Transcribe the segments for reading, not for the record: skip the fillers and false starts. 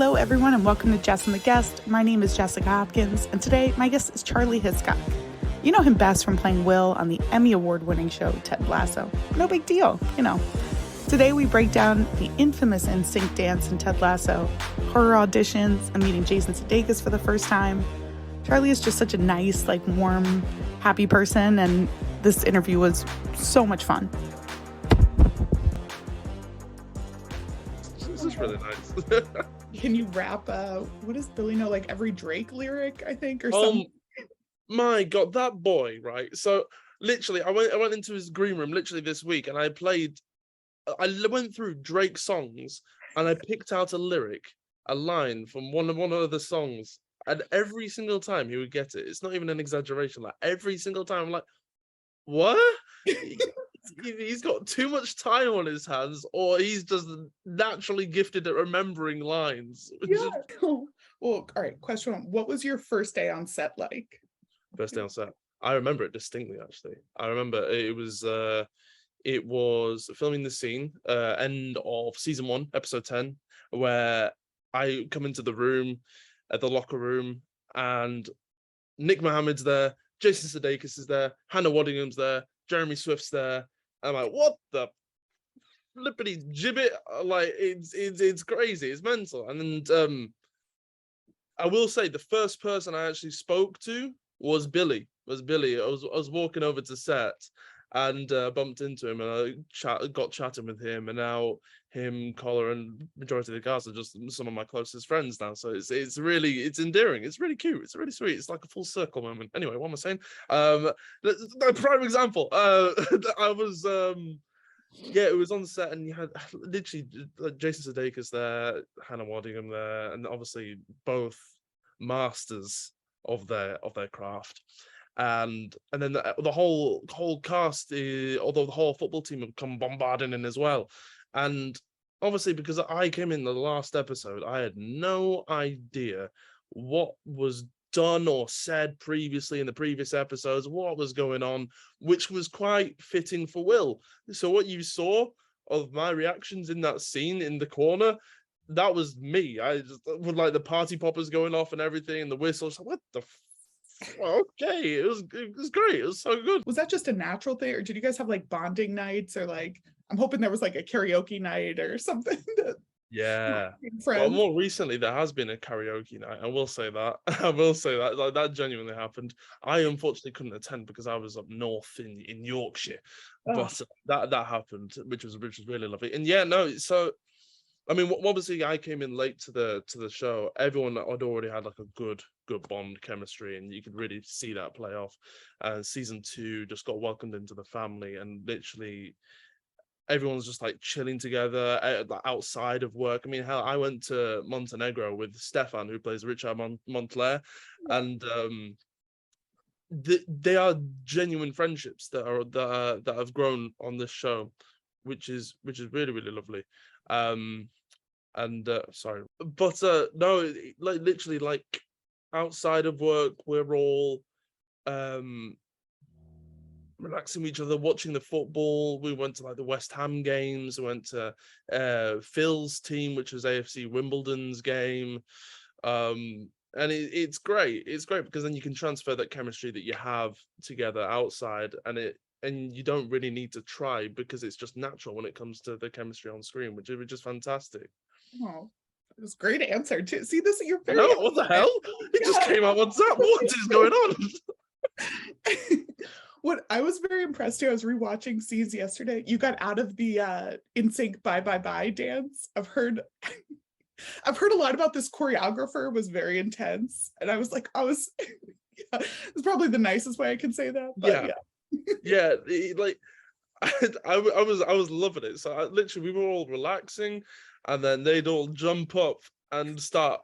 Hello, everyone, and welcome to Jess and the Guest. My name is Jessica Hopkins, and today my guest is Charlie Hiscock. You know him best from playing Will on the Emmy Award-winning show Ted Lasso. No big deal, you know. Today we break down the infamous NSYNC dance in Ted Lasso, horror auditions, and meeting Jason Sudeikis for the first time. Charlie is just such a nice, warm, happy person, and this interview was so much fun. This is really nice. Can you rap, what does Billy know, every Drake lyric, I think, or something? My God, that boy, right? So, literally, I went into his green room literally this week, and I went through Drake songs, and I picked out a line from one of the songs, and every single time he would get it. It's not even an exaggeration. Every single time, I'm like, what? He's got too much time on his hands, or he's just naturally gifted at remembering lines. Yeah. Well, all right, question one. What was your first day on set like? First day on set. I remember it distinctly, actually. I remember it was filming the scene, end of season 1, episode 10, where I come into the room, at the locker room, and Nick Mohammed's there, Jason Sudeikis is there, Hannah Waddingham's there, Jeremy Swift's there. I'm like, what the flippity gibbet? It's crazy, it's mental. And I will say the first person I actually spoke to was Billy. I was walking over to set and bumped into him, and I got chatting with him, and now him, Collar, and majority of the cast are just some of my closest friends now. So it's endearing. It's really cute. It's really sweet. It's like a full circle moment. Anyway, what am I saying? The prime example. I was it was on set, and you had literally Jason Sudeikis there, Hannah Waddingham there, and obviously both masters of their craft. And then the whole cast, although the whole football team have come bombarding in as well. And obviously, because I came in the last episode, I had no idea what was done or said previously in the previous episodes, what was going on, which was quite fitting for Will. So what you saw of my reactions in that scene in the corner, that was me. I just with the party poppers going off and everything, and the whistles. What the okay, it was great. It was so good. Was that just a natural thing, or did you guys have bonding nights, or I'm hoping there was a karaoke night or something? Yeah. Well, more recently there has been a karaoke night. I will say that. That genuinely happened. I unfortunately couldn't attend because I was up north in Yorkshire, but that happened, which was really lovely. And yeah, no, so. I mean, obviously, I came in late to the show. Everyone had already had a good bond chemistry, and you could really see that play off. Season 2 just got welcomed into the family, and literally everyone's just chilling together outside of work. I mean, hell, I went to Montenegro with Stefan, who plays Richard Montclair, and they are genuine friendships that have grown on this show, which is really, really lovely. Sorry, but no, literally outside of work, we're all relaxing with each other, watching the football. We went to the West Ham games. We went to Phil's team, which was AFC Wimbledon's game. And it's great. It's great because then you can transfer that chemistry that you have together outside, and you don't really need to try because it's just natural when it comes to the chemistry on screen, which is fantastic. Oh, it was a great answer too. See this, you're very. No, what the hell? It just came out. What's that? What is going on? What I was very impressed too. I was rewatching scenes yesterday. You got out of the NSYNC Bye Bye Bye dance. I've heard a lot about this choreographer. Was very intense, and I was it's probably the nicest way I can say that. But yeah. I was loving it. So literally, we were all relaxing, and then they'd all jump up and start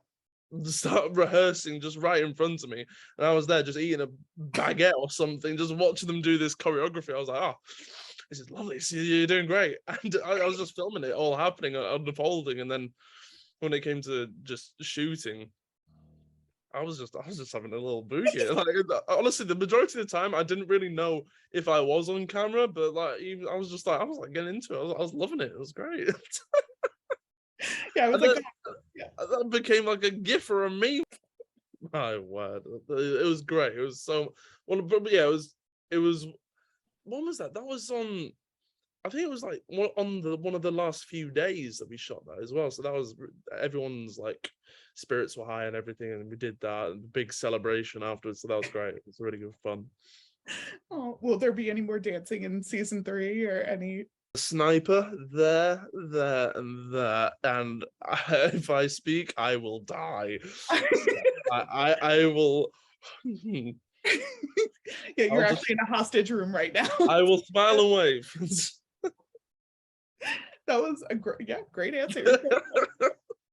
rehearsing just right in front of me, and I was there just eating a baguette or something, just watching them do this choreography. I was like, oh, this is lovely. See, you're doing great. And I was just filming it all happening, unfolding, and then when it came to just shooting, I was just having a little boogie. Honestly, the majority of the time, I didn't really know if I was on camera, but I was getting into it. I was loving it. It was great. Yeah, I was And like, then yeah. that became like a gif or a meme. My word, it was great. It was so well, but yeah, it was. When was that? That was on. I think it was like one of the last few days that we shot that as well. So that was everyone's like spirits were high and everything, and we did that and big celebration afterwards. So that was great. It was really good fun. Oh, will there be any more dancing in season 3 or any? Sniper there, and there, and if I speak, I will die. So I will. Yeah, you're I'll just actually in a hostage room right now. I will smile and wave. That was a great answer.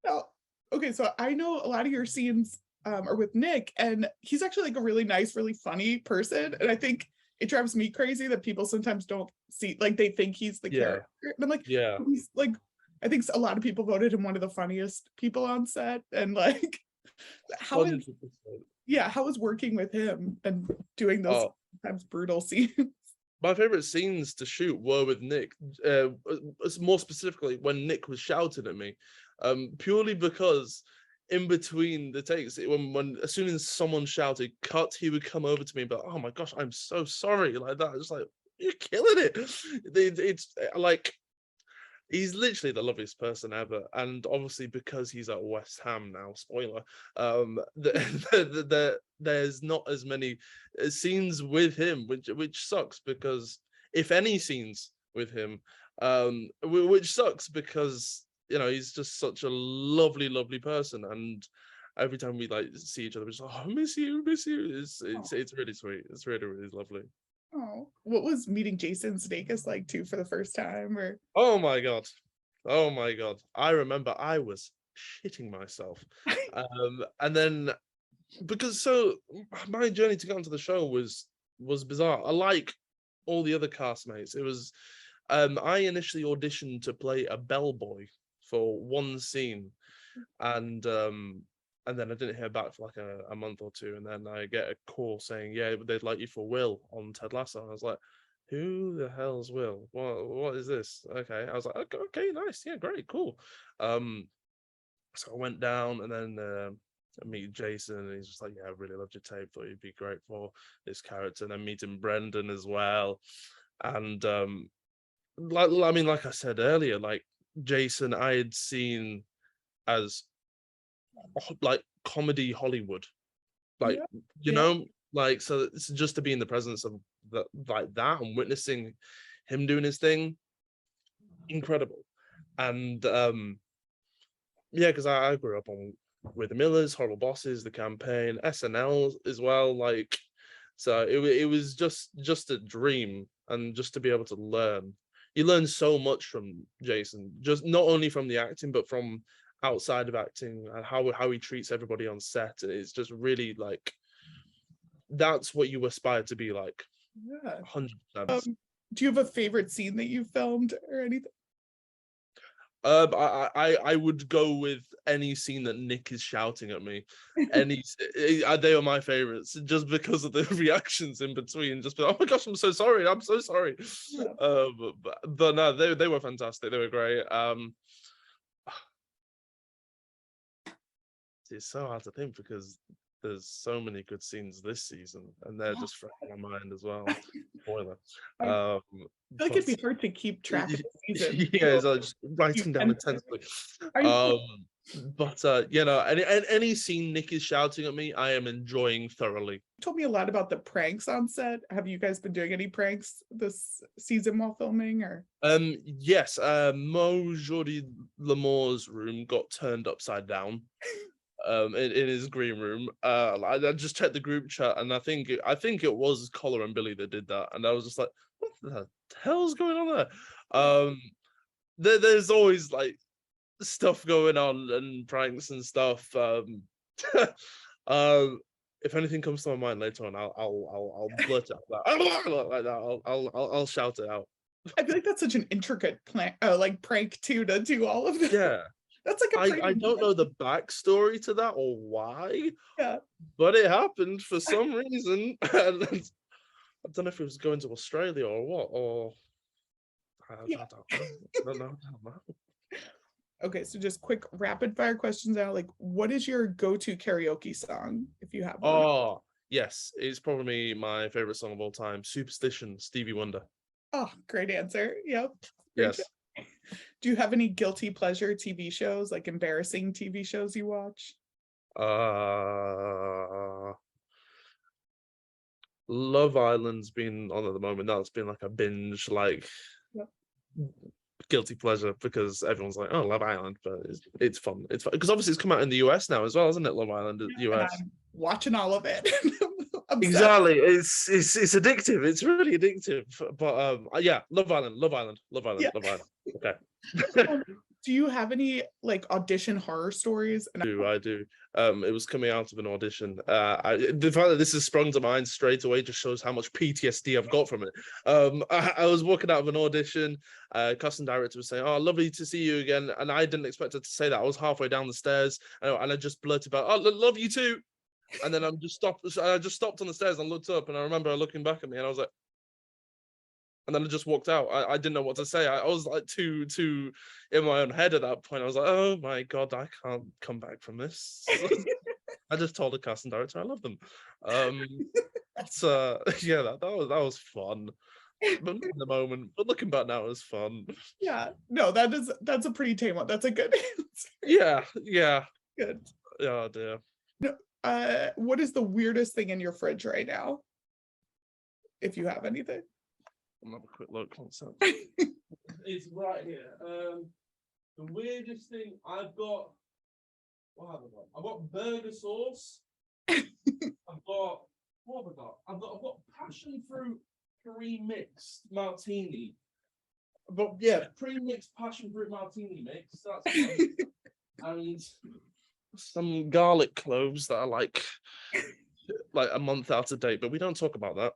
Now, okay, so I know a lot of your scenes are with Nick, and he's actually like a really nice, really funny person. And I think it drives me crazy that people sometimes don't see, like they think he's the Yeah, character. And I'm like, yeah. he's like, I think a lot of people voted him one of the funniest people on set. And like, how is 100%. how is working with him and doing those Oh, sometimes brutal scenes? my favorite scenes to shoot were with Nick. More specifically, when Nick was shouting at me, purely because in between the takes, when as soon as someone shouted "cut," he would come over to me, but oh my gosh, I'm so sorry, like that. It's like you're killing it. It's like he's literally the loveliest person ever, and obviously because he's at West Ham now, spoiler, there's not as many scenes with him, which sucks because if any scenes with him, which sucks because he's just such a lovely person, and every time we like see each other, we're just like, oh, miss you. It's really sweet. It's really lovely. Oh, what was meeting Jason Sudeikis like too for the first time? Or Oh my god. Oh my god. I remember I was shitting myself. And then because my journey to get onto the show was bizarre. I like all the other castmates. It was I initially auditioned to play a bellboy for one scene, and then I didn't hear back for like a month or two, and then I get a call saying, yeah, they'd like you for Will on Ted Lasso. And I was like, who the hell's Will? What is this? Okay. I was like, okay, nice. Yeah, great, cool. So I went down, and then I meet Jason, and he's just like, yeah, I really loved your tape, thought you'd be great for this character. And then meeting Brendan as well. And like I said earlier, like Jason I had seen as like comedy Hollywood, like yeah, you yeah. know, like so it's just to be in the presence of that, like that, and witnessing him doing his thing, incredible. And yeah, because I grew up on With the Millers, Horrible Bosses, The Campaign, SNL as well, like so it was just a dream, and just to be able to learn. You learn so much from Jason, just not only from the acting, but from outside of acting, and how he treats everybody on set. It's just really like that's what you aspire to be like. Yeah. 100%. Do you have a favorite scene that you filmed or anything? I would go with any scene that Nick is shouting at me. They are my favorites, just because of the reactions in between. Just oh my gosh, I'm so sorry. Yeah. But no, they were fantastic. They were great. It's so hard to think because there's so many good scenes this season, and they're just fresh in my mind as well. Spoiler. I feel like But it'd be hard to keep track of the season. yeah, it's like just You writing down can- intensely. Are you But any scene Nick is shouting at me, I am enjoying thoroughly. told me a lot about the pranks on set. Have you guys been doing any pranks this season while filming or? Yes, Mo Jordi Lamour's room got turned upside down. In his green room. I just checked the group chat, and I think it was Collar and Billy that did that, and I was just like, what the hell's going on there? There's always like stuff going on and pranks and stuff. If anything comes to my mind later on, I'll blurt it out like that. I'll shout it out. I feel like that's such an intricate plan, like prank too, to do all of this. Yeah. That's like a I don't know the backstory to that or why, yeah. but it happened for some reason. And I don't know if it was going to Australia or what, or I Yeah. don't know. Okay, so just quick rapid fire questions now. Like, what is your go-to karaoke song if you have one? Oh, yes, it's probably my favorite song of all time, Superstition, Stevie Wonder. Oh, great answer. Yep. Great. Yes. Do you have any guilty pleasure TV shows, like embarrassing TV shows you watch? Love Island's been on at the moment. That's been like a binge, like Yep. guilty pleasure because everyone's like, "Oh, Love Island," but it's fun. It's fun because obviously it's come out in the US now as well, isn't it? Love Island, US. I'm watching all of it. Exactly. It's addictive. It's really addictive. But yeah, Love Island, Love Island, Love Island, Yeah. Love Island. Okay. Do you have any like audition horror stories? I do. It was coming out of an audition. The fact that this has sprung to mind straight away just shows how much PTSD I've got from it. I was walking out of an audition. Casting director was saying, "Oh, lovely to see you again," and I didn't expect her to say that. I was halfway down the stairs, and I just blurted out, "Oh, love you too," and then I just stopped on the stairs and looked up, and I remember her looking back at me, and I was like. And then I just walked out. I didn't know what to say. I was like too in my own head at that point. I was like, oh my God, I can't come back from this. I just told the casting director I love them. Yeah, that was fun. But not in the moment. But looking back now, it was fun. Yeah. No, that's a pretty tame one. That's a good answer. Yeah. Good. Oh dear. No, what is the weirdest thing in your fridge right now? If you have anything. I'll have a quick look. It's right here. The weirdest thing I've got. What have I got? I've got burger sauce. What have I got? I've got passion fruit pre-mixed martini. But yeah, pre-mixed passion fruit martini mix. That's and some garlic cloves that are like a month out of date, but we don't talk about that.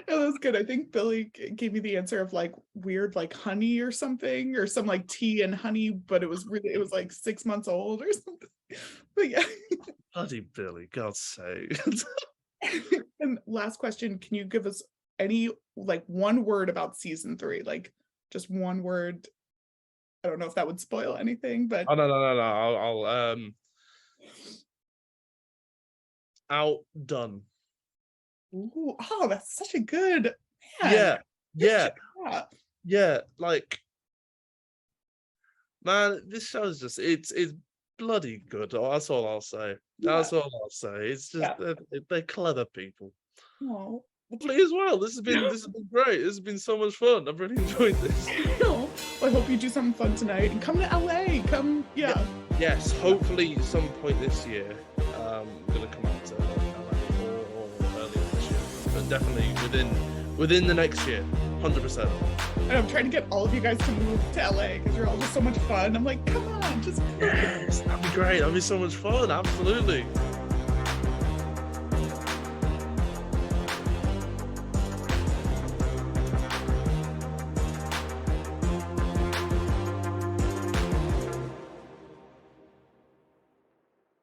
Oh, that's good. I think Billy gave me the answer of like weird, like honey or something, or some like tea and honey, but it was like 6 months old or something. But yeah. Bloody Billy, God's sake. And last question, can you give us any like one word about season 3? Like just one word. I don't know if that would spoil anything, but no. I'll outdone. Ooh, oh, that's such a good man. Yeah. Like, man, this show's just it's bloody good. That's all I'll say. That's all I'll say. It's just they're clever people. Oh, Hopefully as well. This has been great. This has been so much fun. I've really enjoyed this. Well, I hope you do something fun tonight and come to LA. Come, yeah. Yes, hopefully some point this year. I'm gonna come out to LA or earlier this year, but definitely within the next year, 100%. And I'm trying to get all of you guys to move to LA because you're all just so much fun. I'm like, come on, just yes, that'd be great. That'd be so much fun. Absolutely.